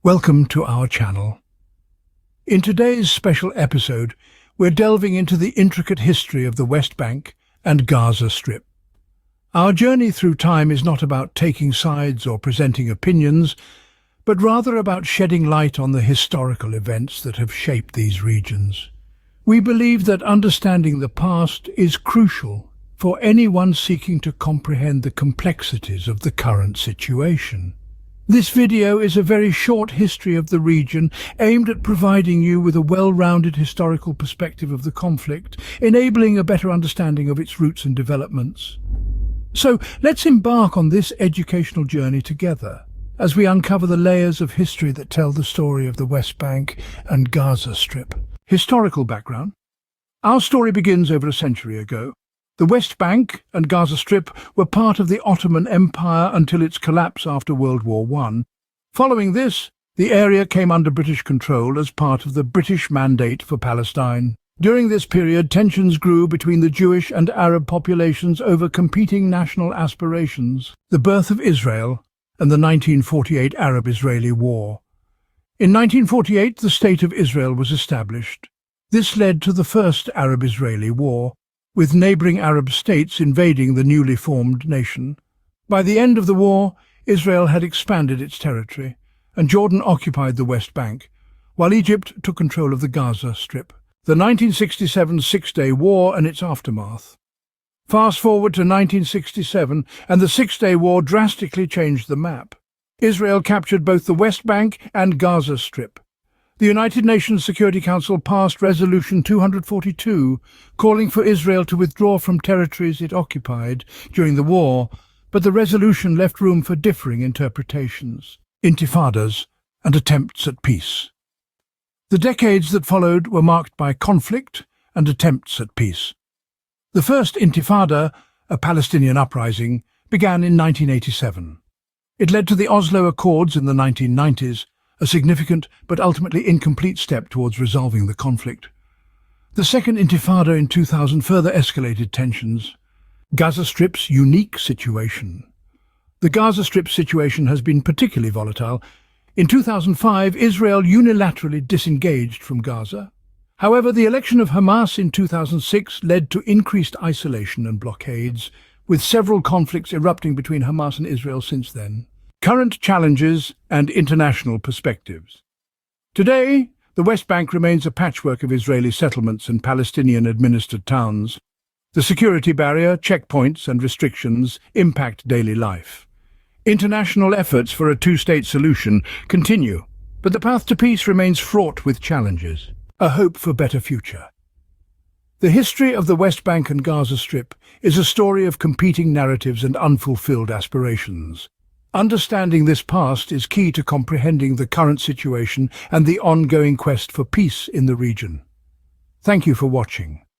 Welcome to our channel. In today's special episode, we're delving into the intricate history of the West Bank and Gaza Strip. Our journey through time is not about taking sides or presenting opinions, but rather about shedding light on the historical events that have shaped these regions. We believe that understanding the past is crucial for anyone seeking to comprehend the complexities of the current situation. This video is a very short history of the region, aimed at providing you with a well-rounded historical perspective of the conflict, enabling a better understanding of its roots and developments. So let's embark on this educational journey together, as we uncover the layers of history that tell the story of the West Bank and Gaza Strip. Historical background. Our story begins over a century ago. The West Bank and Gaza Strip were part of the Ottoman Empire until its collapse after World War I. Following this, the area came under British control as part of the British Mandate for Palestine. During this period, tensions grew between the Jewish and Arab populations over competing national aspirations, the birth of Israel, and the 1948 Arab-Israeli War. In 1948, the State of Israel was established. This led to the First Arab-Israeli War, with neighbouring Arab states invading the newly formed nation. By the end of the war, Israel had expanded its territory, and Jordan occupied the West Bank, while Egypt took control of the Gaza Strip. The 1967 Six-Day War and its aftermath. Fast forward to 1967, and the Six-Day War drastically changed the map. Israel captured both the West Bank and Gaza Strip. The United Nations Security Council passed Resolution 242, calling for Israel to withdraw from territories it occupied during the war, but the resolution left room for differing interpretations, intifadas, and attempts at peace. The decades that followed were marked by conflict and attempts at peace. The first Intifada, a Palestinian uprising, began in 1987. It led to the Oslo Accords in the 1990s, a significant but ultimately incomplete step towards resolving the conflict. The second Intifada in 2000 further escalated tensions. Gaza Strip's unique situation. The Gaza Strip situation has been particularly volatile. In 2005, Israel unilaterally disengaged from Gaza. However, the election of Hamas in 2006 led to increased isolation and blockades, with several conflicts erupting between Hamas and Israel since then. Current challenges and international perspectives. Today, the West Bank remains a patchwork of Israeli settlements and Palestinian-administered towns. The security barrier, checkpoints and restrictions impact daily life. International efforts for a two-state solution continue, but the path to peace remains fraught with challenges. A hope for a better future. The history of the West Bank and Gaza Strip is a story of competing narratives and unfulfilled aspirations. Understanding this past is key to comprehending the current situation and the ongoing quest for peace in the region. Thank you for watching.